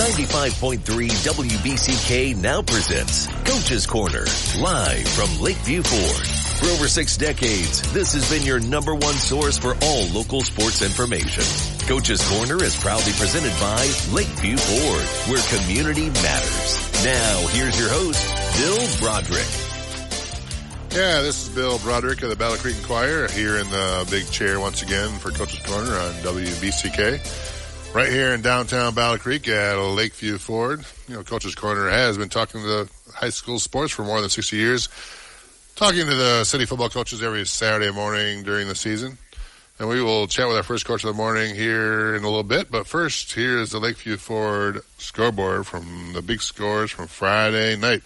95.3 WBCK now presents Coach's Corner, live from Lakeview Ford. For over 6 decades, this has been your number one source for all local sports information. Coach's Corner is proudly presented by Lakeview Ford, where community matters. Now, here's your host, Bill Broderick. Yeah, this is Bill Broderick of the Battle Creek Inquirer here in the big chair once again for Coach's Corner on WBCK. Right here in downtown Battle Creek at Lakeview Ford. You know, Coach's Corner has been talking to the high school sports for more than 60 years. Talking to the city football coaches every Saturday morning during the season. And we will chat with our first coach of the morning here in a little bit. But first, here is the Lakeview Ford scoreboard from the big scores from Friday night.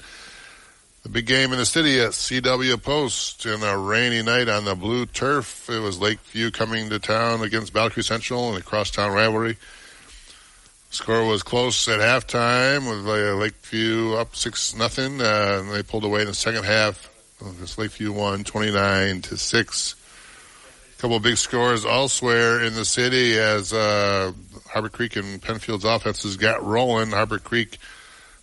The big game in the city at CW Post in a rainy night on the blue turf. It was Lakeview coming to town against Battle Creek Central in a crosstown rivalry. Score was close at halftime with Lakeview up 6-0. And they pulled away in the second half. This Lakeview won 29-6. A couple of big scores elsewhere in the city as Harbor Creek and Penfield's offenses got rolling. Harbor Creek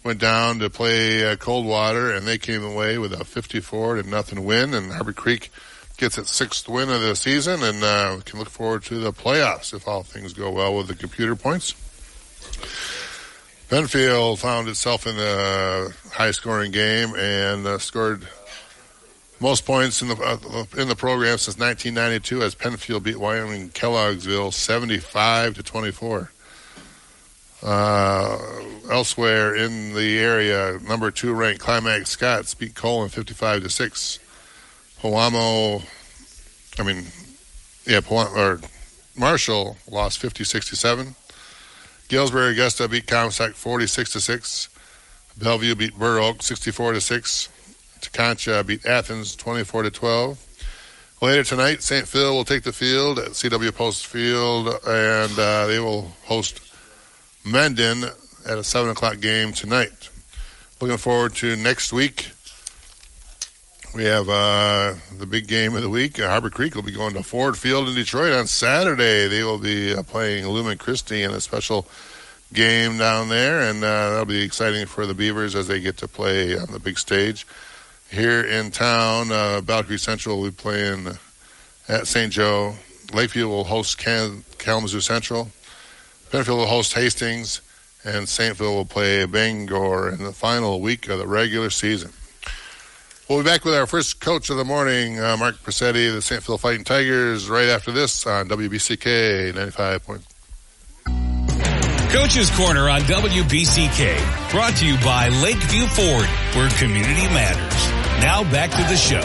went down to play Coldwater, and they came away with a 54-0 win. And Harbor Creek gets its 6th win of the season, and can look forward to the playoffs if all things go well with the computer points. Penfield found itself in a high-scoring game and scored most points in the program since 1992 as Penfield beat Wyoming Kelloggsville 75-24. Elsewhere in the area, number 2 ranked Climax Scots beat Colon 55-6. Marshall lost 50-67. Galesburg Augusta beat Comstock 46-6. Bellevue beat Burr Oak 64-6. Teconcha beat Athens 24-12. Later tonight, St. Phil will take the field at CW Post Field, and they will host Mendon at a 7 o'clock game tonight. Looking forward to next week. We have the big game of the week. Harbor Creek will be going to Ford Field in Detroit on Saturday. They will be playing Lumen Christi in a special game down there, and that'll be exciting for the Beavers as they get to play on the big stage. Here in town, Battle Creek Central will be playing at St. Joe. Lakeview will host Kalamazoo Central. Penfield will host Hastings, and Saintville will play Bangor in the final week of the regular season. We'll be back with our first coach of the morning, Mark Presetti, the Saintville Fighting Tigers, right after this on WBCK 95. Coach's Corner on WBCK, brought to you by Lakeview Ford, where community matters. Now back to the show.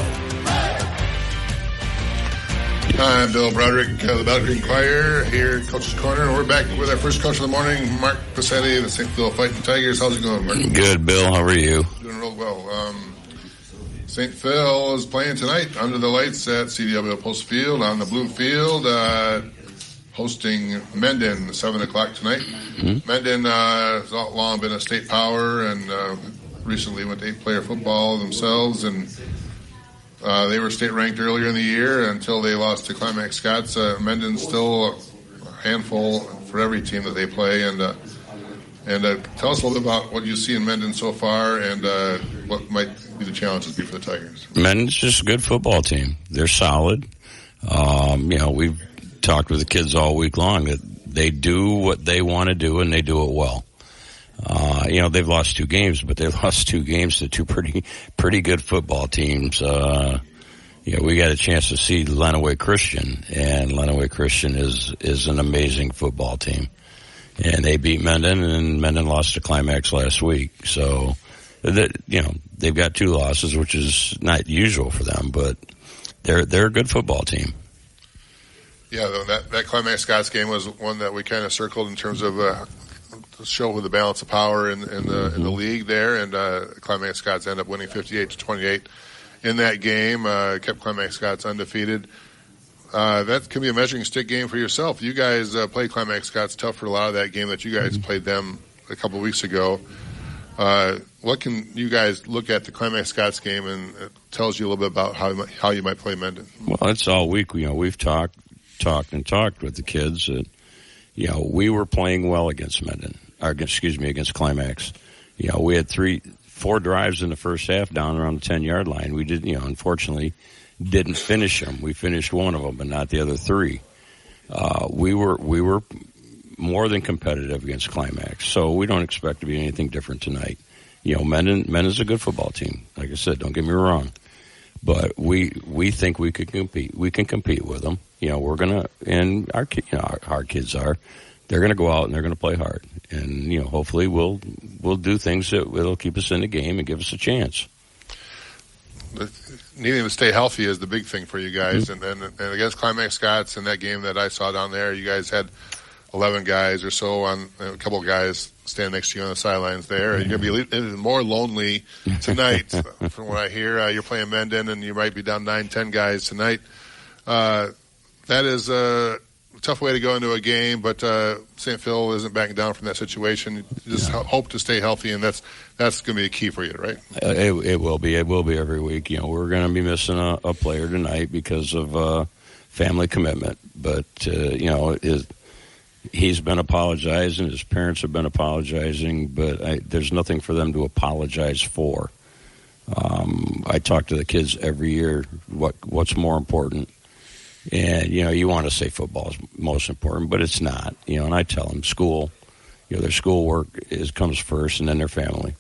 I'm Bill Broderick of the Battle Creek Inquirer here at Coach's Corner. We're back with our first coach of the morning, Mark Presetti of the Saintville Fighting Tigers. How's it going, Mark? Good, Bill. How are you? Doing real well. St. Phil is playing tonight under the lights at CW Post Field on the blue field, hosting Mendon 7 o'clock tonight. Mm-hmm. Mendon has long been a state power and recently went to 8-player football themselves, and they were state ranked earlier in the year until they lost to Climax Scots. Mendon's still a handful for every team that they play, and tell us a little bit about what you see in Mendon so far and what might be the challenges be for the Tigers. Mendon's just a good football team. They're solid. We've talked with the kids all week long that they do what they want to do and they do it well. They've lost 2 games, but they've lost 2 games to 2 pretty good football teams. We got a chance to see Lenawee Christian, and Lenawee Christian is an amazing football team. And they beat Mendon, and Mendon lost to Climax last week. So, they've got 2 losses, which is not usual for them, but they're a good football team. Yeah, that Climax Scots game was one that we kind of circled in terms of show the balance of power in the league there, and Climax Scots ended up winning 58-28 in that game. Kept Climax Scots undefeated. That can be a measuring stick game for yourself. You guys played Climax Scots tough for a lot of that game that you guys played them a couple of weeks ago. What can you guys look at the Climax Scots game and it tells you a little bit about how you might play Mendon? Well, it's all week. We've talked with the kids that, we were playing well against Mendon. against Climax. We had 4 drives in the first half down around the 10-yard line. We did, unfortunately, didn't finish them. We finished one of them, but not the other 3. We were more than competitive against Climax, so we don't expect to be anything different tonight. Men is a good football team. Like I said, don't get me wrong, but we think we could compete. We can compete with them. We're gonna, and our kids are. They're gonna go out and they're gonna play hard, and hopefully we'll do things that will keep us in the game and give us a chance. Needing to stay healthy is the big thing for you guys, and against Climax Scots in that game that I saw down there, you guys had 11 guys or so on, a couple of guys standing next to you on the sidelines there. You're going to be even more lonely tonight. From what I hear, you're playing Mendon, and you might be down 9-10 guys tonight. That is a tough way to go into a game, but St. Phil isn't backing down from that situation. You just hope to stay healthy, and that's going to be a key for you, right? It will be. It will be every week. We're going to be missing a player tonight because of family commitment, but he's been apologizing. His parents have been apologizing, but there's nothing for them to apologize for. I talk to the kids every year. What's more important? And you want to say football is most important, but it's not. And I tell them school. Their schoolwork comes first, and then their family,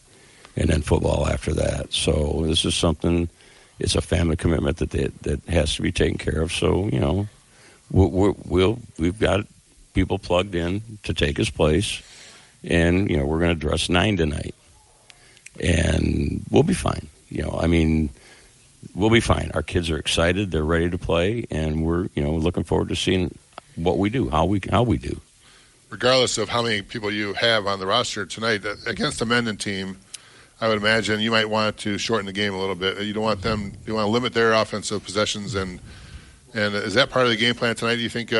and then football after that. So this is something. It's a family commitment that has to be taken care of. So we've got people plugged in to take his place, and we're going to dress 9 tonight, and we'll be fine. We'll be fine. Our kids are excited; they're ready to play, and we're looking forward to seeing what we do, how we do. Regardless of how many people you have on the roster tonight against the Mendon team, I would imagine you might want to shorten the game a little bit. You don't want them. You want to limit their offensive possessions, and is that part of the game plan tonight? Do you think?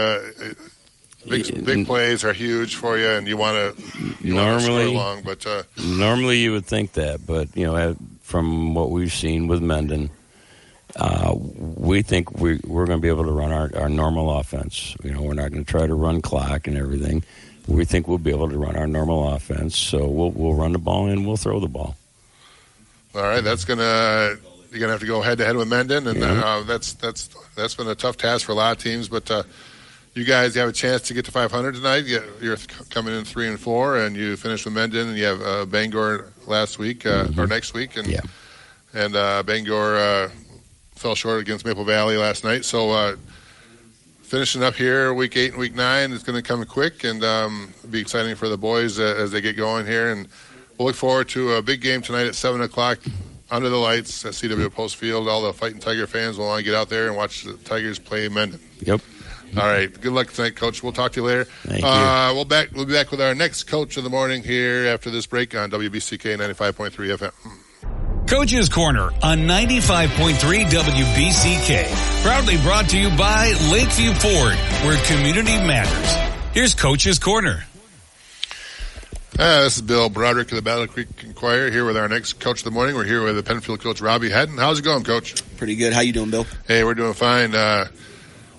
Big plays are huge for you, and you want to score long. But normally you would think that, but from what we've seen with Mendon, we think we're going to be able to run our normal offense. We're not going to try to run clock and everything. We think we'll be able to run our normal offense, so we'll run the ball and we'll throw the ball. All right, you're gonna have to go head to head with Mendon, and that's been a tough task for a lot of teams, but. You guys have a chance to get to 500 tonight. You're coming in 3-4, and you finished with Mendon, and you have Bangor last week or next week, and Bangor fell short against Maple Valley last night. So finishing up here, week 8 and week 9 is going to come quick, and it'll be exciting for the boys as they get going here. And we'll look forward to a big game tonight at 7:00 under the lights at CW Post Field. All the Fighting Tiger fans will want to get out there and watch the Tigers play Mendon. Yep. All right. Good luck tonight, Coach. We'll talk to you later. Thank you. We'll be back with our next Coach of the Morning here after this break on WBCK 95.3 FM. Coach's Corner on 95.3 WBCK. Proudly brought to you by Lakeview Ford, where community matters. Here's Coach's Corner. This is Bill Broderick of the Battle Creek Inquirer here with our next Coach of the Morning. We're here with the Penfield coach, Robbie Hedden. How's it going, Coach? Pretty good. How you doing, Bill? Hey, we're doing fine.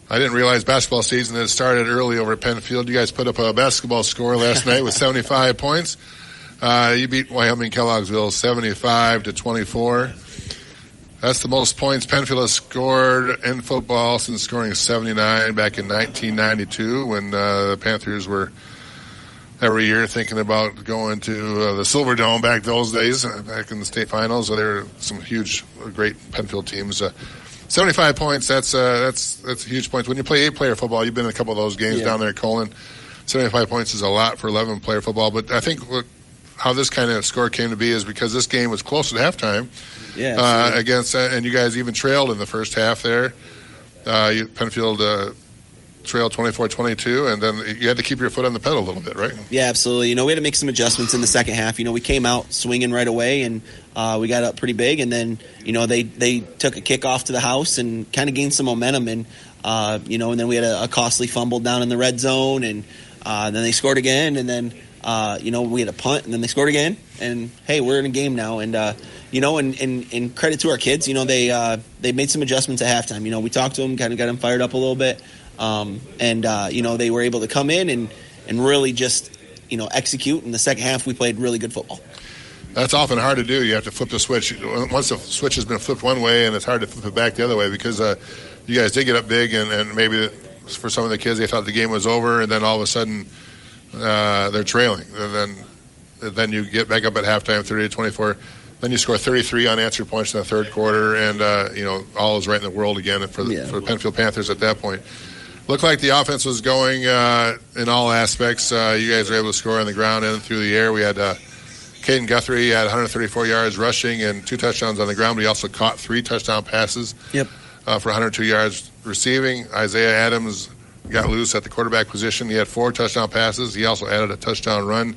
I didn't realize basketball season had started early over at Penfield. You guys put up a basketball score last night with 75 points. You beat Wyoming Kelloggsville 75-24. That's the most points Penfield has scored in football since scoring 79 back in 1992 when the Panthers were every year thinking about going to the Silver Dome back those days, back in the state finals. So there were some huge, great Penfield teams. 75 points, that's huge points. When you play 8-player football, you've been in a couple of those games down there at Colin. 75 points is a lot for 11-player football. But I think how this kind of score came to be is because this game was close at halftime against, and you guys even trailed in the first half there. Penfield trailed 24-22, and then you had to keep your foot on the pedal a little bit, right? Yeah, absolutely. We had to make some adjustments in the second half. We came out swinging right away, and we got up pretty big, and then, they took a kickoff to the house and kind of gained some momentum, and, and then we had a costly fumble down in the red zone, and then they scored again, and then, we had a punt, and then they scored again, and, hey, we're in a game now, and, and credit to our kids, they made some adjustments at halftime. We talked to them, kind of got them fired up a little bit. They were able to come in and really just execute. In the second half, we played really good football. That's often hard to do. You have to flip the switch. Once the switch has been flipped one way, and it's hard to flip it back the other way because you guys did get up big, and maybe for some of the kids, they thought the game was over, and then all of a sudden they're trailing. And then you get back up at halftime, 30-24. Then you score 33 unanswered points in the third quarter, and all is right in the world again for the Penfield Panthers at that point. Looked like the offense was going in all aspects. You guys were able to score on the ground and through the air. We had Caden Guthrie had 134 yards rushing and 2 touchdowns on the ground, but he also caught 3 touchdown passes for 102 yards receiving. Isaiah Adams got loose at the quarterback position. He had 4 touchdown passes. He also added a touchdown run.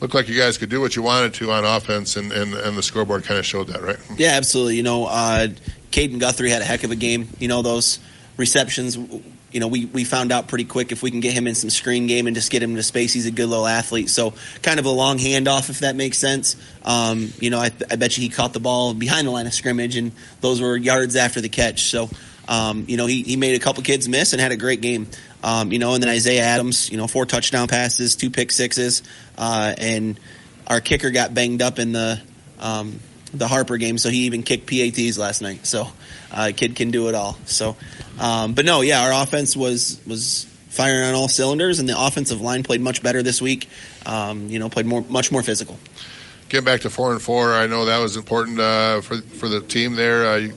Looked like you guys could do what you wanted to on offense, and the scoreboard kind of showed that, right? Yeah, absolutely. Caden Guthrie had a heck of a game. Those receptions, we found out pretty quick if we can get him in some screen game and just get him into space, he's a good little athlete. So kind of a long handoff, if that makes sense. I bet you he caught the ball behind the line of scrimmage, and those were yards after the catch. So, he made a couple kids miss and had a great game. And then Isaiah Adams, 4 touchdown passes, 2 pick sixes, and our kicker got banged up in the Harper game, so he even kicked PATs last night. So, kid can do it all. So, our offense was firing on all cylinders, and the offensive line played much better this week. Played much more physical. Getting back to 4-4, I know that was important for the team there.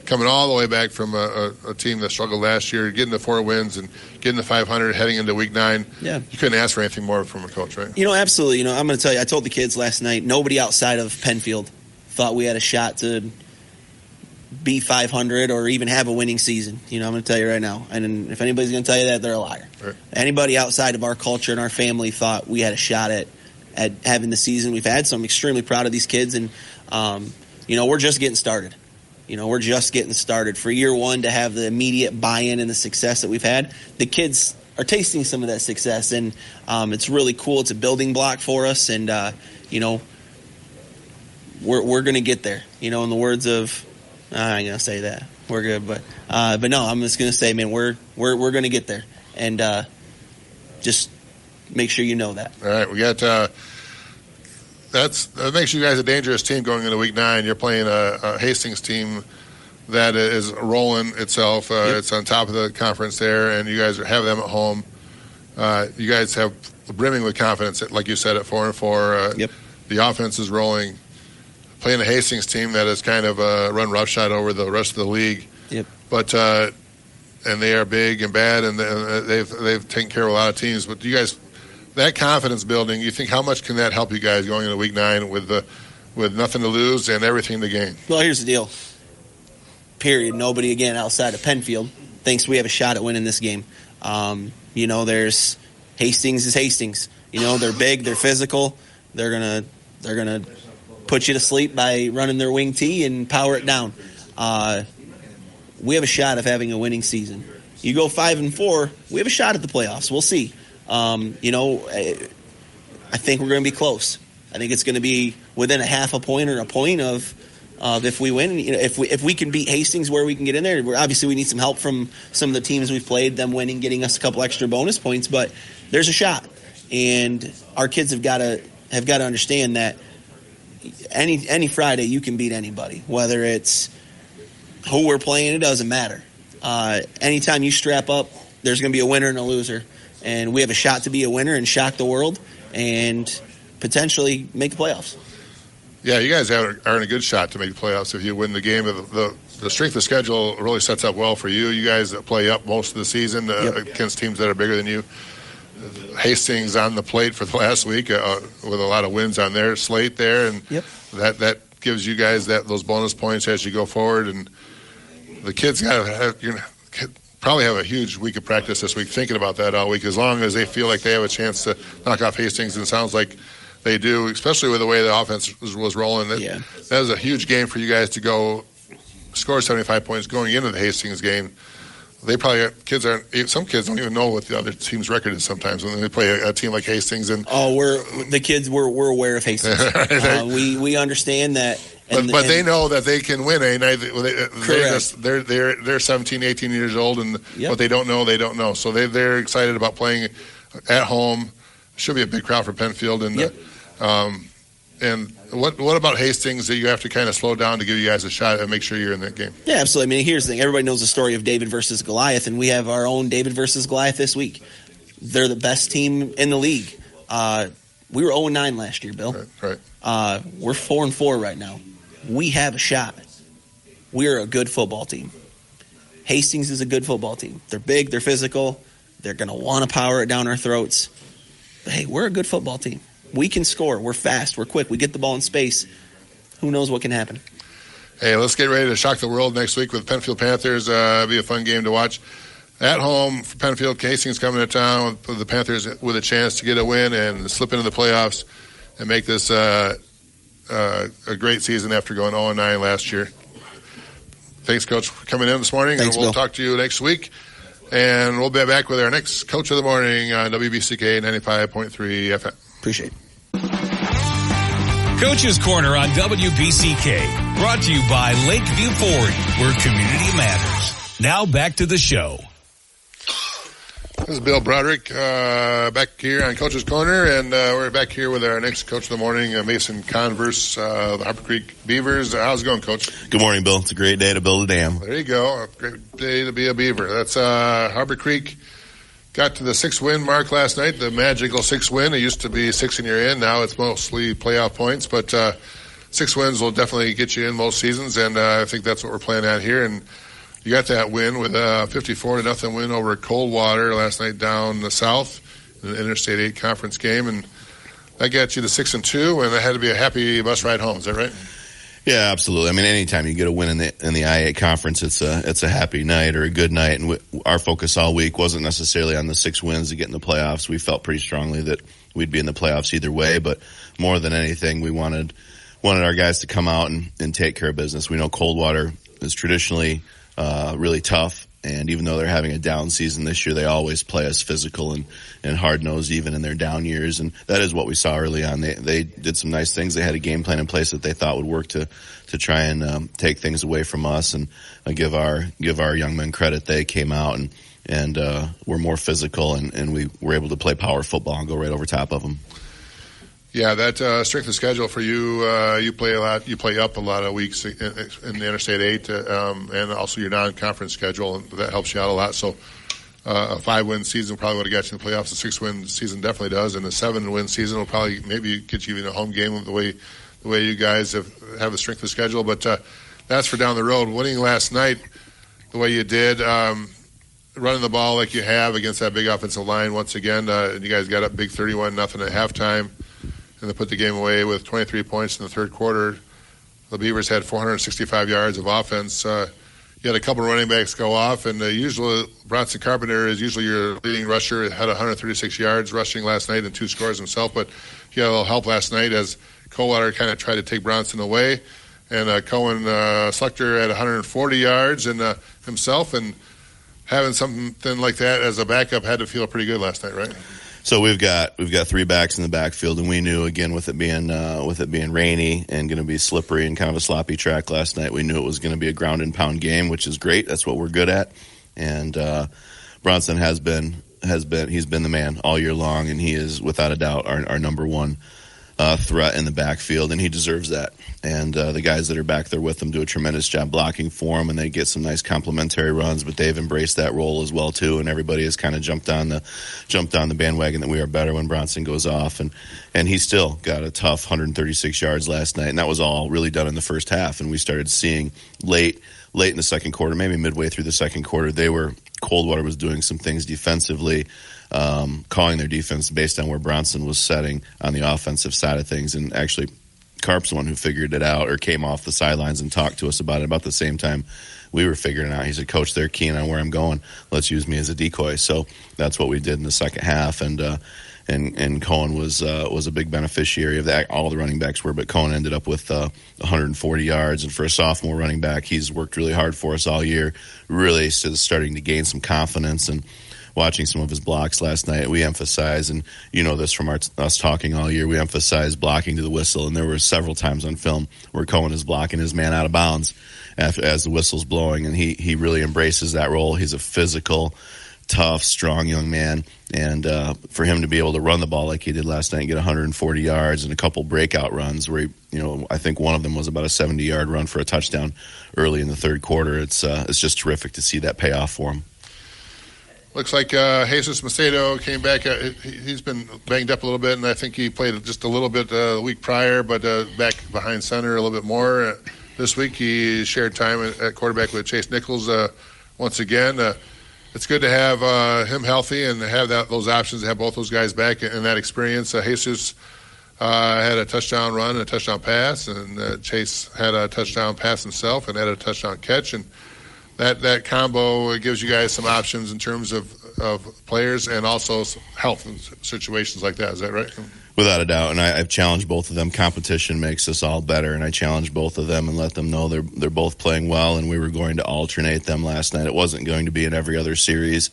Coming all the way back from a team that struggled last year, getting to 4 wins and getting to 500, heading into week 9. Yeah, you couldn't ask for anything more from a coach, right? Absolutely. I'm going to tell you, I told the kids last night, nobody outside of Penfield thought we had a shot to be 500 or even have a winning season. I'm going to tell you right now. And if anybody's going to tell you that, they're a liar. Right. Anybody outside of our culture and our family thought we had a shot at having the season we've had. So I'm extremely proud of these kids. And, we're just getting started. We're just getting started. For year 1 to have the immediate buy-in and the success that we've had, the kids are tasting some of that success. And it's really cool. It's a building block for us. And, we're going to get there. In the words of, I ain't going to say that. We're good. But no, I'm just going to say, man, we're going to get there. And just make sure you know that. All right. We got that makes you guys a dangerous team going into week 9. You're playing a Hastings team that is rolling itself. It's on top of the conference there, and you guys have them at home. You guys have brimming with confidence, like you said, at 4-4. The offense is rolling. Playing a Hastings team that is kind of run roughshod over the rest of the league. But and they are big and bad, and they've taken care of a lot of teams. But you guys, that confidence building, you think how much can that help you guys going into week 9 with nothing to lose and everything to gain? Well, here's the deal. Period. Nobody, again, outside of Penfield thinks we have a shot at winning this game. There's Hastings is Hastings. They're big, they're physical. They're gonna put you to sleep by running their wing tee and power it down. We have a shot of having a winning season. You go 5-4, we have a shot at the playoffs. We'll see. I think we're going to be close. I think it's going to be within a half a point or a point of if we win. If we can beat Hastings where we can get in there. Obviously, we need some help from some of the teams we've played, them winning, getting us a couple extra bonus points. But there's a shot, and our kids have got to understand that any Friday you can beat anybody, whether it's who we're playing. It doesn't matter. Anytime you strap up, there's going to be a winner and a loser. And we have a shot to be a winner and shock the world and potentially make the playoffs. Yeah, you guys are in a good shot to make the playoffs if you win the game. The strength of schedule really sets up well for you. You guys play up most of the season against teams that are bigger than you. Hastings on the plate for the last week with a lot of wins on their slate there. And that gives you guys those bonus points as you go forward. And the kids probably have a huge week of practice this week, thinking about that all week, as long as they feel like they have a chance to knock off Hastings, and it sounds like they do, especially with the way the offense was rolling. That was a huge game for you guys to go score 75 points going into the Hastings game. They probably some kids don't even know what the other team's record is sometimes when they play a team like Hastings. And we're aware of Hastings. We understand that. But they know that they can win a night. They're 17, 18 years old, and what they don't know. So they're excited about playing at home Should be a big crowd for Penfield. And Yep. And what about Hastings that you have to kind of slow down to give you guys a shot and make sure you're in that game? Yeah, absolutely. I mean, here's the thing. Everybody knows the story of David versus Goliath, and we have our own David versus Goliath this week. They're the best team in the league. We were 0-9 last year, Bill. Right. We're 4-4 right now. We have a shot. We're a good football team. Hastings is a good football team. They're big. They're physical. They're going to want to power it down our throats. But, hey, we're a good football team. We can score. We're fast. We're quick. We get the ball in space. Who knows what can happen? Hey, let's get ready to shock the world next week with Penfield Panthers. It'll be a fun game to watch. At home for Penfield, Hastings coming to town with the Panthers with a chance to get a win and slip into the playoffs and make this a great season after going 0-9 last year. Thanks, Coach, for coming in this morning. Thanks, and we'll Bill. talk to you next week. And we'll be back with our next Coach of the Morning on WBCK 95.3 FM. Appreciate it. Coach's Corner on WBCK, brought to you by Lakeview Ford, where community matters. Now back to the show. This is Bill Broderick back here on Coach's Corner, and we're back here with our next Coach of the Morning, Mason Converse, the Harper Creek Beavers. How's it going, Coach? Good morning, Bill. It's a great day to build a dam. There you go. A great day to be a Beaver. That's Harper Creek got to the 6-win mark last night, the magical 6-win. It used to be 6 and you're in. Now it's mostly playoff points, but 6 wins will definitely get you in most seasons, and I think that's what we're playing at here. And you got that win with a 54-0 win over Coldwater last night down the south in the Interstate 8 conference game, and that got you to 6-2, and it had to be a happy bus ride home. Is that right? Yeah, absolutely. I mean, anytime you get a win in the I-8 conference, it's a happy night or a good night. And our focus all week wasn't necessarily on the 6 wins to get in the playoffs. We felt pretty strongly that we'd be in the playoffs either way, but more than anything, we wanted our guys to come out and take care of business. We know Coldwater is traditionally really tough, and even though they're having a down season this year, they always play us physical and hard-nosed even in their down years, and that is what we saw early on. They did some nice things. They had a game plan in place that they thought would work to try and take things away from us and give our young men credit. They came out and were more physical, and we were able to play power football and go right over top of them. Yeah, that strength of schedule for you, you play a lot. You play up a lot of weeks in the Interstate 8, and also your non-conference schedule, and that helps you out a lot. So a 5-win season probably would have got you in the playoffs. A 6-win season definitely does, and a 7-win season will probably maybe get you in a home game with the way you guys have a strength of schedule. But that's for down the road. Winning last night the way you did, running the ball like you have against that big offensive line once again, and you guys got up big 31-0 at halftime. And they put the game away with 23 points in the third quarter. The Beavers had 465 yards of offense. You had a couple of running backs go off, and usually Bronson Carpenter is usually your leading rusher. Had 136 yards rushing last night and 2 scores himself, but he had a little help last night as Coldwater kind of tried to take Bronson away. And Cohen Schlechter had 140 yards and himself, and having something like that as a backup had to feel pretty good last night, right? So we've got 3 backs in the backfield, and we knew again with it being rainy and going to be slippery and kind of a sloppy track last night, we knew it was going to be a ground and pound game, which is great. That's what we're good at. And Bronson he's been the man all year long, and he is without a doubt our number one threat in the backfield, and he deserves that. And the guys that are back there with him do a tremendous job blocking for him, and they get some nice complimentary runs, but they've embraced that role as well too, and everybody has kind of jumped on the bandwagon that we are better when Bronson goes off, and he still got a tough 136 yards last night, and that was all really done in the first half. And we started seeing late in the second quarter, maybe midway through the second quarter, Coldwater was doing some things defensively, calling their defense based on where Bronson was setting on the offensive side of things. And actually, Carp's the one who figured it out or came off the sidelines and talked to us about it about the same time we were figuring it out. He said, "Coach, they're keen on where I'm going. Let's use me as a decoy." So that's what we did in the second half. And Cohen was a big beneficiary of that. All the running backs were, but Cohen ended up with 140 yards. And for a sophomore running back, he's worked really hard for us all year, really starting to gain some confidence. And watching some of his blocks last night, we emphasize, and you know this from us talking all year, we emphasize blocking to the whistle. And there were several times on film where Cohen is blocking his man out of bounds as the whistle's blowing, and he really embraces that role. He's a physical, tough, strong young man. And for him to be able to run the ball like he did last night and get 140 yards and a couple breakout runs where, I think one of them was about a 70-yard run for a touchdown early in the third quarter. It's just terrific to see that pay off for him. Looks like Jesus Macedo came back. He's been banged up a little bit, and I think he played just a little bit the week prior, but back behind center a little bit more. This week he shared time at quarterback with Chase Nichols once again. It's good to have him healthy and have those options to have both those guys back in that experience. Jesus had a touchdown run and a touchdown pass, and Chase had a touchdown pass himself and had a touchdown catch. And that combo gives you guys some options in terms of players and also health in situations like that. Is that right? Without a doubt, and I've challenged both of them. Competition makes us all better, and I challenged both of them and let them know they're both playing well, and we were going to alternate them last night. It wasn't going to be an every other series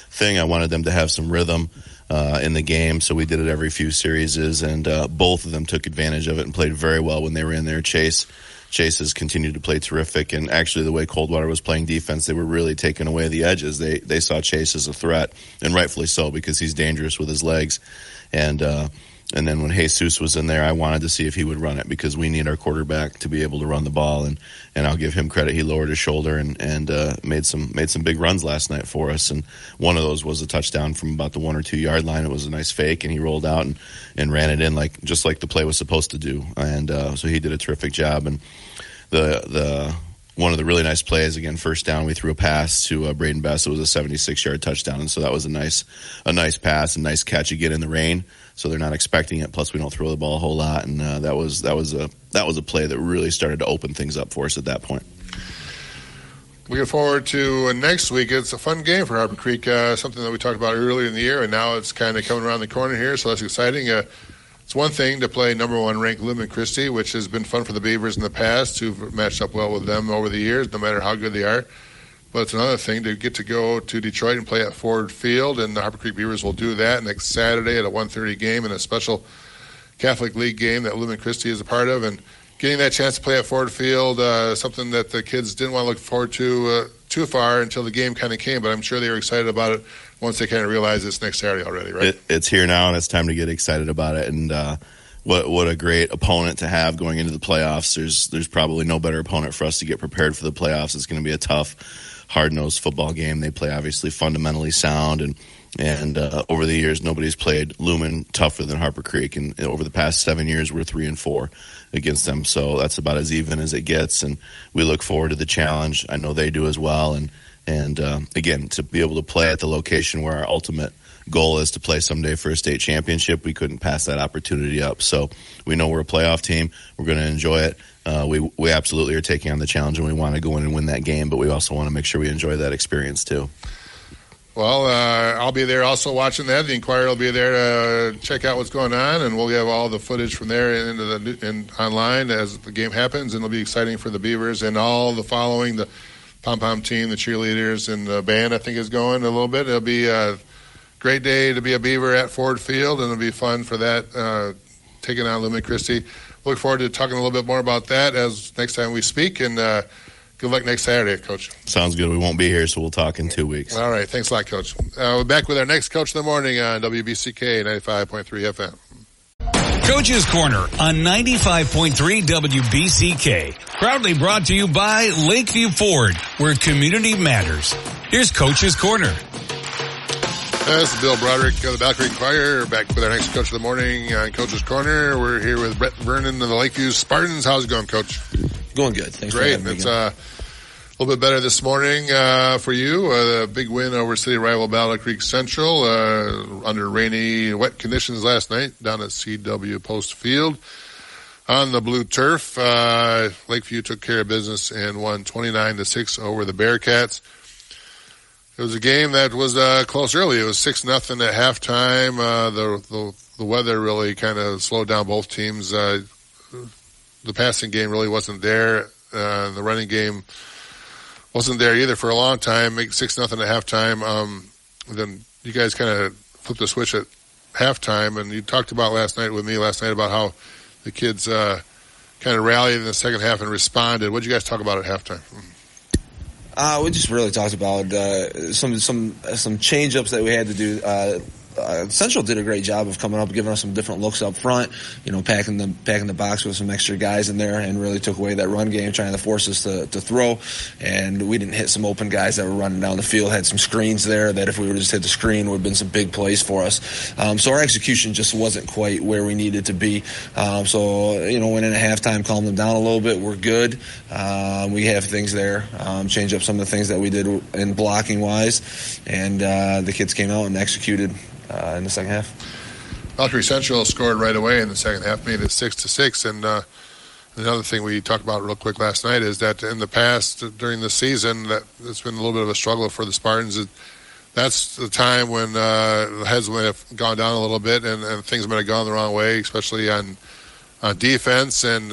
thing. I wanted them to have some rhythm in the game, so we did it every few series, and both of them took advantage of it and played very well when they were in there. Chase has continued to play terrific, and actually the way Coldwater was playing defense, they were really taking away the edges. They saw Chase as a threat, and rightfully so, because he's dangerous with his legs. And then when Jesus was in there, I wanted to see if he would run it, because we need our quarterback to be able to run the ball. And I'll give him credit. He lowered his shoulder and made some big runs last night for us. And one of those was a touchdown from about the 1 or 2 yard line. It was a nice fake, and he rolled out and ran it in just like the play was supposed to do. And so he did a terrific job. And the one of the really nice plays, again, first down, we threw a pass to Braden Best. It was a 76-yard touchdown, and so that was a nice pass, a nice catch again in the rain. So they're not expecting it. Plus, we don't throw the ball a whole lot, and that was a play that really started to open things up for us at that point. Looking forward to next week. It's a fun game for Harper Creek, something that we talked about earlier in the year, and now it's kind of coming around the corner here, so that's exciting. It's one thing to play number one ranked Lumen Christi, which has been fun for the Beavers in the past, who've matched up well with them over the years, no matter how good they are. But it's another thing to get to go to Detroit and play at Ford Field, and the Harper Creek Beavers will do that next Saturday at a 1:30 game in a special Catholic League game that Lumen Christi is a part of. And getting that chance to play at Ford Field, something that the kids didn't want to look forward to too far until the game kind of came, but I'm sure they were excited about it once they kind of realized it's next Saturday already, right? It's here now, and it's time to get excited about it. And what a great opponent to have going into the playoffs. There's probably no better opponent for us to get prepared for the playoffs. It's going to be a tough, hard-nosed football game. They play obviously fundamentally sound, and over the years nobody's played Lumen tougher than Harper Creek, and over the past 7 years we're 3-4 against them, so that's about as even as it gets, and we look forward to the challenge. I know they do as well, and again, to be able to play at the location where our ultimate goal is to play someday for a state championship, we couldn't pass that opportunity up. So we know we're a playoff team. We're going to enjoy it. We absolutely are taking on the challenge, and we want to go in and win that game, but we also want to make sure we enjoy that experience too. Well, I'll be there also watching that. The Inquirer will be there to check out what's going on, and we'll have all the footage from there and online as the game happens, and it'll be exciting for the Beavers and all the following, the pom-pom team, the cheerleaders, and the band, I think, is going a little bit. It'll be a great day to be a Beaver at Ford Field, and it'll be fun for that, taking on Lumen Christi. Look forward to talking a little bit more about that as next time we speak, and good luck next Saturday, Coach. Sounds good. We won't be here, so we'll talk in 2 weeks. All right. Thanks a lot, Coach. We're back with our next Coach in the Morning on WBCK 95.3 FM. Coach's Corner on 95.3 WBCK. Proudly brought to you by Lakeview Ford, where community matters. Here's Coach's Corner. This is Bill Broderick of the Battle Creek Inquirer, back with our next Coach of the Morning on Coach's Corner. We're here with Brett Vernon of the Lakeview Spartans. How's it going, Coach? Going good. Thanks Great. for having me. It's a little bit better this morning for you. A big win over city rival Battle Creek Central under rainy, wet conditions last night down at CW Post Field on the blue turf. Lakeview took care of business and won 29-6 over the Bearcats. It was a game that was close early. It was 6-0 at halftime. The weather really kind of slowed down both teams. The passing game really wasn't there. The running game wasn't there either for a long time. Make 6-0 at halftime. Then you guys kind of flipped the switch at halftime, and you talked about with me last night about how the kids kind of rallied in the second half and responded. What did you guys talk about at halftime? We just really talked about some change-ups that we had to do. Central did a great job of coming up, giving us some different looks up front, packing the box with some extra guys in there, and really took away that run game, trying to force us to throw. And we didn't hit some open guys that were running down the field, had some screens there that if we would have just hit the screen would have been some big plays for us. So our execution just wasn't quite where we needed to be. So went in at halftime, calmed them down a little bit. We're good. We have things there, change up some of the things that we did in blocking wise, and the kids came out and executed in the second half. Valkyrie Central scored right away in the second half, made it 6-6. And another thing we talked about real quick last night is that in the past, during the season, that it's been a little bit of a struggle for the Spartans. That's the time when the heads might have gone down a little bit and things might have gone the wrong way, especially on defense. And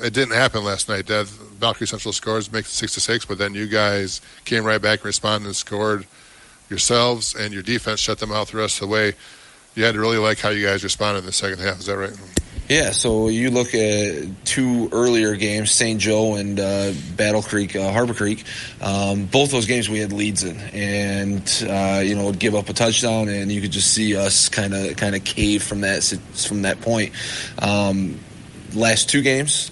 it didn't happen last night. Valkyrie Central scores, makes it 6-6, but then you guys came right back and responded and scored yourselves, and your defense shut them out the rest of the way. You had to really like how you guys responded in the second half. Is that right? Yeah, so you look at two earlier games, St. Joe and Battle Creek, Harbor Creek. Both those games we had leads in, and would give up a touchdown, and you could just see us kind of cave from that point. Last two games,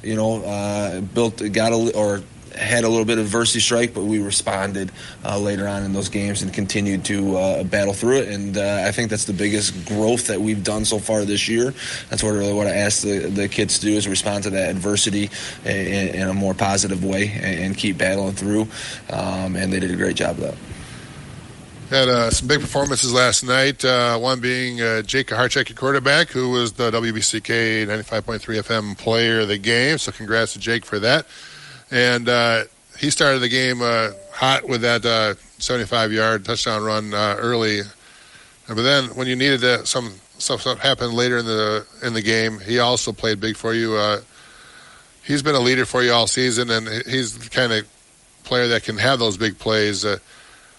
had a little bit of adversity strike, but we responded later on in those games and continued to battle through it. And I think that's the biggest growth that we've done so far this year. That's what I asked the kids to do, is respond to that adversity in a more positive way and keep battling through. And they did a great job of that. Had some big performances last night, one being Jake Harchek, your quarterback, who was the WBCK 95.3 FM player of the game. So congrats to Jake for that. And he started the game hot with that 75-yard touchdown run early. But then when you needed some stuff happen later in the game, he also played big for you. He's been a leader for you all season, and he's the kind of player that can have those big plays.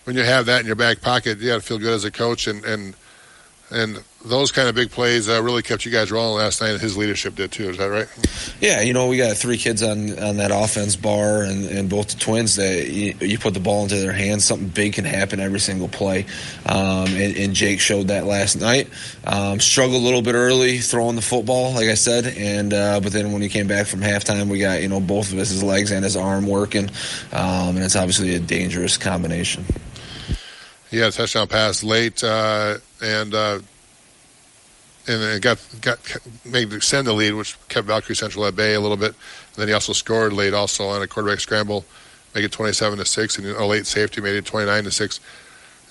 When you have that in your back pocket, you got to feel good as a coach, and those kind of big plays really kept you guys rolling last night, and his leadership did too. Is that right? Yeah, we got three kids on that offense, Bar and both the twins, that you put the ball into their hands, something big can happen every single play. And Jake showed that last night. Struggled a little bit early throwing the football, like I said, and but then when he came back from halftime, we got both of his legs and his arm working, and it's obviously a dangerous combination. He had a touchdown pass late, and it got made to extend the lead, which kept Valkyrie Central at bay a little bit. And then he also scored late, also on a quarterback scramble, make it 27-6, and a late safety made it 29-6.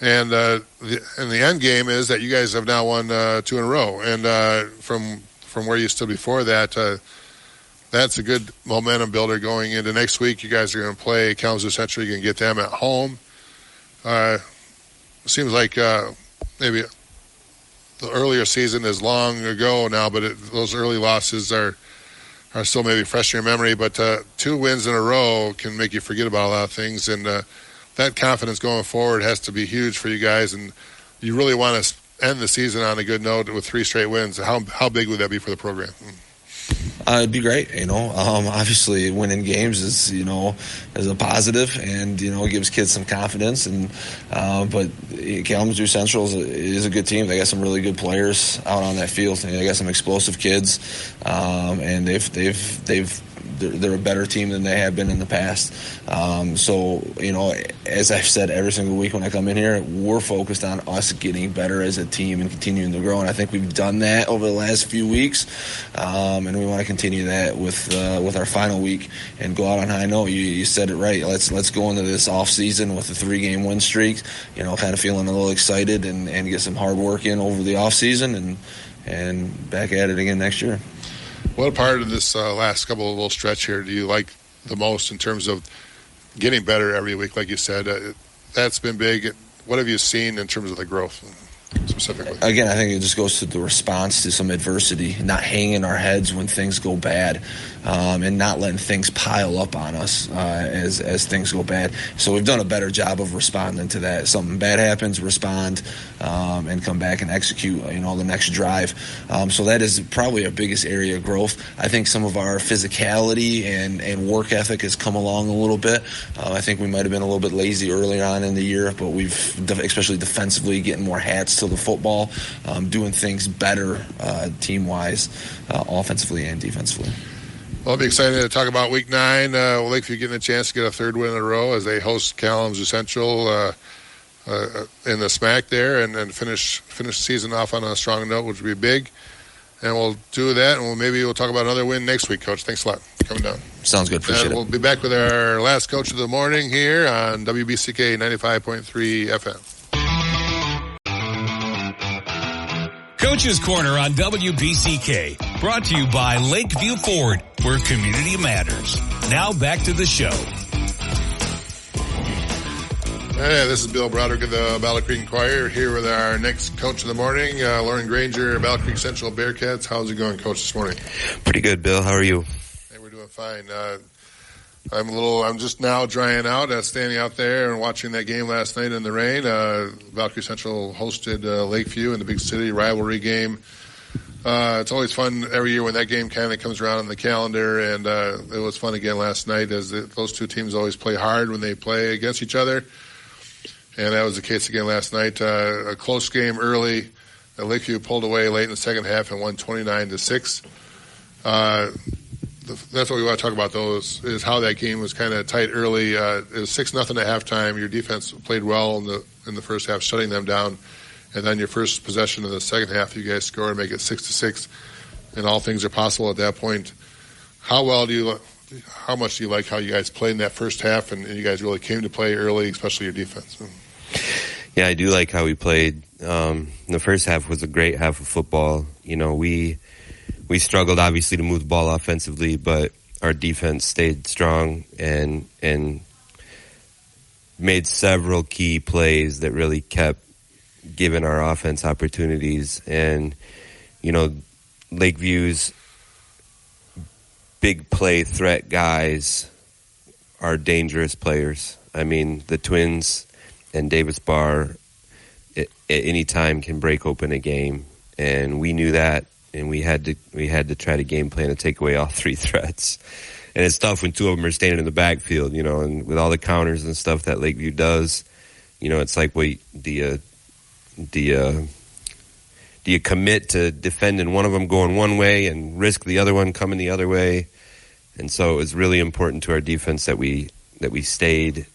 And the end game is that you guys have now won 2 in a row, and from where you stood before that. That's a good momentum builder going into next week. You guys are going to play Kalamazoo Central. You can get them at home. Seems like maybe the earlier season is long ago now, but those early losses are still maybe fresh in your memory. But 2 wins in a row can make you forget about a lot of things, and that confidence going forward has to be huge for you guys. And you really want to end the season on a good note with 3 straight wins. How big would that be for the program? It'd be great, obviously winning games is a positive, and it gives kids some confidence. And but Kalamazoo Central is a good team. They got some really good players out on that field. They got some explosive kids, and they're a better team than they have been in the past. So as I've said every single week when I come in here, we're focused on us getting better as a team and continuing to grow. And I think we've done that over the last few weeks, and we want to continue that with our final week and go out on high note. You said it right. Let's go into this off season with a 3-game win streak. Kind of feeling a little excited and get some hard work in over the off season and back at it again next year. What part of this last couple of little stretch here do you like the most in terms of getting better every week, like you said? That's been big. What have you seen in terms of the growth? specifically? Again, I think it just goes to the response to some adversity, not hanging our heads when things go bad, and not letting things pile up on us as things go bad. So we've done a better job of responding to that. Something bad happens, respond, and come back and execute, the next drive. So that is probably our biggest area of growth. I think some of our physicality and work ethic has come along a little bit. I think we might have been a little bit lazy earlier on in the year, but we've, especially defensively, getting more hats to the football, doing things better team-wise, offensively and defensively. Well, I'll be excited to talk about Week 9. Lakeview getting a chance to get a third win in a row as they host Kalamazoo Central in the SMAC there, and finish the season off on a strong note, which would be big. And we'll do that, and maybe we'll talk about another win next week, Coach. Thanks a lot for coming down. Sounds good. Appreciate it. We'll be back with our last Coach of the Morning here on WBCK 95.3 FM. Coach's Corner on WBCK, brought to you by Lakeview Ford, where community matters. Now back to the show. Hey, this is Bill Broderick of the Battle Creek Inquirer here with our next Coach of the Morning, Lauren Granger, Battle Creek Central Bearcats. How's it going, Coach, this morning? Pretty good, Bill. How are you? Hey, we're doing fine. I'm just now drying out, standing out there and watching that game last night in the rain. Battle Creek Central hosted Lakeview in the big city rivalry game. It's always fun every year when that game kind of comes around on the calendar, and it was fun again last night as those two teams always play hard when they play against each other. And that was the case again last night. A close game early. Lakeview pulled away late in the second half and won 29-6. That's what we want to talk about, though, is how that game was kind of tight early. It was 6-0 at halftime. Your defense played well in the first half, shutting them down. And then your first possession in the second half, you guys score and make it 6-6. And all things are possible at that point. How much do you like how you guys played in that first half, and you guys really came to play early, especially your defense? Yeah, I do like how we played. The first half was a great half of football. We struggled, obviously, to move the ball offensively, but our defense stayed strong and made several key plays that really kept giving our offense opportunities. And, Lakeview's big play threat guys are dangerous players. I mean, the Twins and Davis Barr at any time can break open a game, and we knew that, and we had to try to game plan to take away all three threats. And it's tough when two of them are standing in the backfield, and with all the counters and stuff that Lakeview does, it's like, wait, do you commit to defending one of them going one way and risk the other one coming the other way? And so it was really important to our defense that we stayed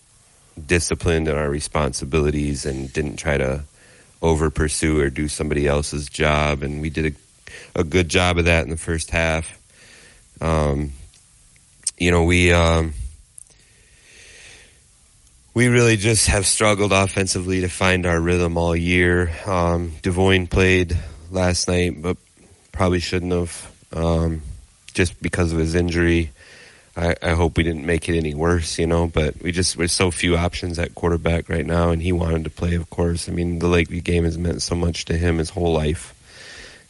disciplined in our responsibilities and didn't try to over pursue or do somebody else's job. And we did a good job of that in the first half. We really just have struggled offensively to find our rhythm all year. Devoyne played last night, but probably shouldn't have, just because of his injury. I hope we didn't make it any worse, but there's so few options at quarterback right now, and he wanted to play, of course. I mean, the Lakeview game has meant so much to him his whole life,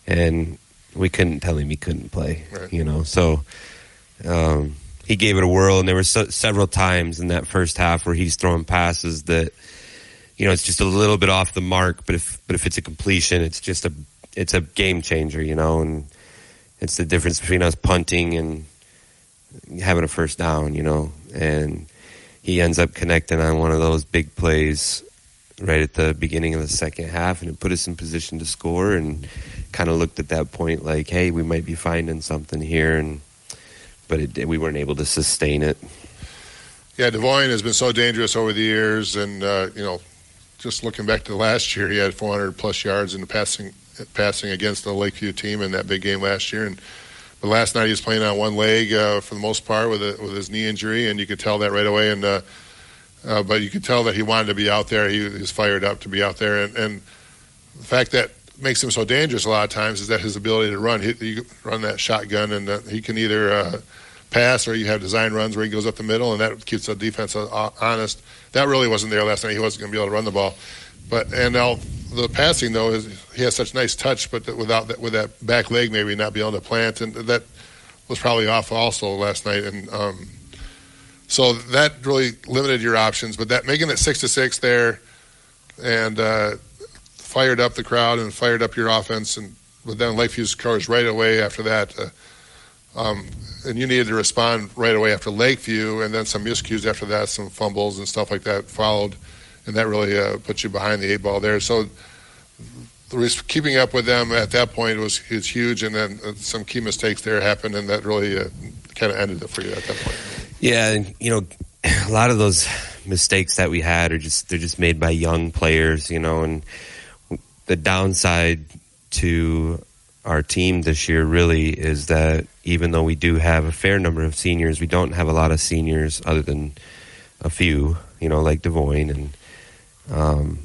and we couldn't tell him he couldn't play, right. So he gave it a whirl, and there were several times in that first half where he's throwing passes that, it's just a little bit off the mark, but if it's a completion, it's a game changer, and it's the difference between us punting and having a first down, and he ends up connecting on one of those big plays right at the beginning of the second half, and it put us in position to score, and kind of looked at that point like, hey, we might be finding something here, but we weren't able to sustain it. Yeah, Devoyne has been so dangerous over the years, and just looking back to last year, he had 400-plus yards in the passing against the Lakeview team in that big game last year, but last night he was playing on one leg for the most part with his knee injury, and you could tell that right away. And but you could tell that he wanted to be out there. He was fired up to be out there, and the fact that makes him so dangerous a lot of times is that his ability to run. He run that shotgun, and he can either pass or you have design runs where he goes up the middle, and that keeps the defense honest. That really wasn't there last night. He wasn't going to be able to run the ball. And the passing though is he has such nice touch, but with that back leg maybe not being able to plant, and that was probably off also last night, and so that really limited your options. But that making it 6-6 there, and fired up the crowd and fired up your offense, but then Lakeview scores right away after that, and you needed to respond right away after Lakeview, and then some miscues after that, some fumbles and stuff like that followed, and that really put you behind the 8 ball there. So keeping up with them at that point was huge, and then some key mistakes there happened, and that really kind of ended it for you at that point. Yeah, and, a lot of those mistakes that we had they're just made by young players, and the downside to our team this year really is that even though we do have a fair number of seniors, we don't have a lot of seniors other than a few, like Devoyne and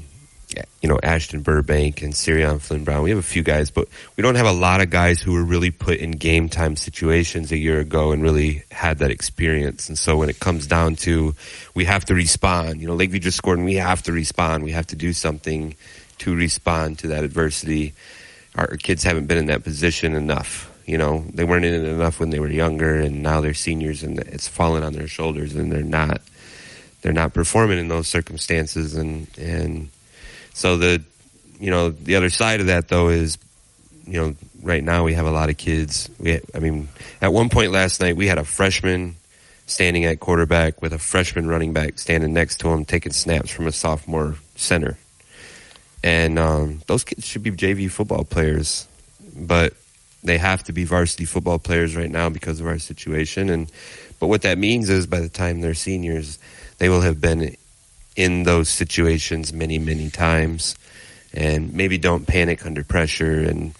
Ashton Burbank and Sirion Flynn Brown. We have a few guys, but we don't have a lot of guys who were really put in game time situations a year ago and really had that experience. And so when it comes down to we have to respond, Lakeview just scored and we have to respond. We have to do something to respond to that adversity. Our kids haven't been in that position enough. They weren't in it enough when they were younger, and now they're seniors and it's fallen on their shoulders, and they're not performing in those circumstances. And so the other side of that though is, right now we have a lot of kids. At one point last night we had a freshman standing at quarterback with a freshman running back standing next to him taking snaps from a sophomore center. And those kids should be JV football players, but they have to be varsity football players right now because of our situation. But what that means is by the time they're seniors, they will have been in those situations many, many times, and maybe don't panic under pressure. And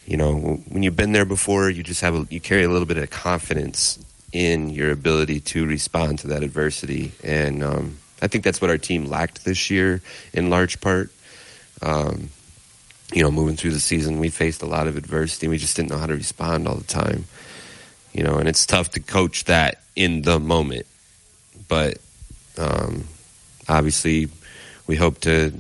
when you've been there before, you just you carry a little bit of confidence in your ability to respond to that adversity. And I think that's what our team lacked this year in large part. Moving through the season, we faced a lot of adversity. We just didn't know how to respond all the time, and it's tough to coach that in the moment. But obviously, we hope to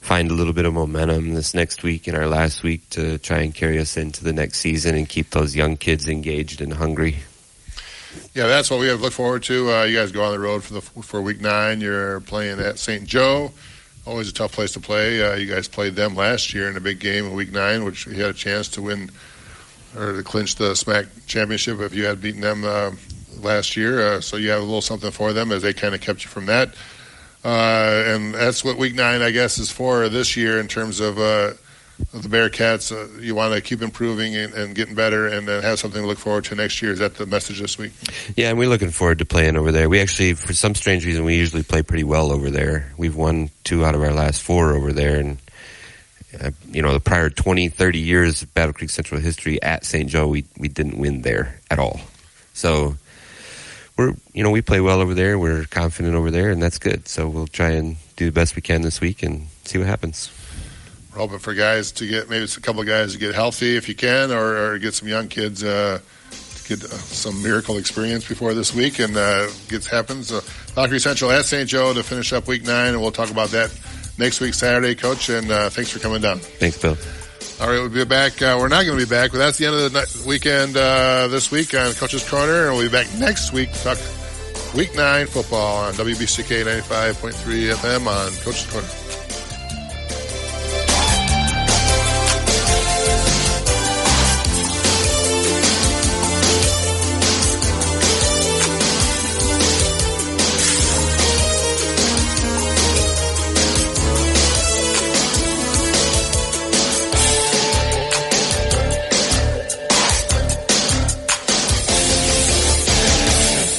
find a little bit of momentum this next week and our last week to try and carry us into the next season and keep those young kids engaged and hungry. Yeah, that's what we have to look forward to. You guys go on the road for week 9. You're playing at St. Joe. Always a tough place to play. You guys played them last year in a big game in week 9, which you had a chance to win or to clinch the SMAC championship if you had beaten them last year. So you have a little something for them as they kind of kept you from that. And that's what week 9, I guess, is for this year in terms of the Bearcats. You want to keep improving and getting better and have something to look forward to next year. Is that the message this week? Yeah, and we're looking forward to playing over there. We actually, for some strange reason, we usually play pretty well over there. We've won 2 out of our last 4 over there. And, the prior 20, 30 years of Battle Creek Central history at St. Joe, we didn't win there at all. So we play well over there. We're confident over there, and that's good. So we'll try and do the best we can this week and see what happens. We're hoping for guys to get, maybe it's a couple of guys to get healthy if you can, or get some young kids to get some miracle experience before this week, and happens. Battle Creek Central at St. Joe to finish up week 9, and we'll talk about that next week, Saturday, Coach, and thanks for coming down. Thanks, Bill. All right, we'll be back. We're not going to be back, but that's the end of the weekend this week on Coach's Corner, and we'll be back next week to talk week 9 football on WBCK 95.3 FM on Coach's Corner.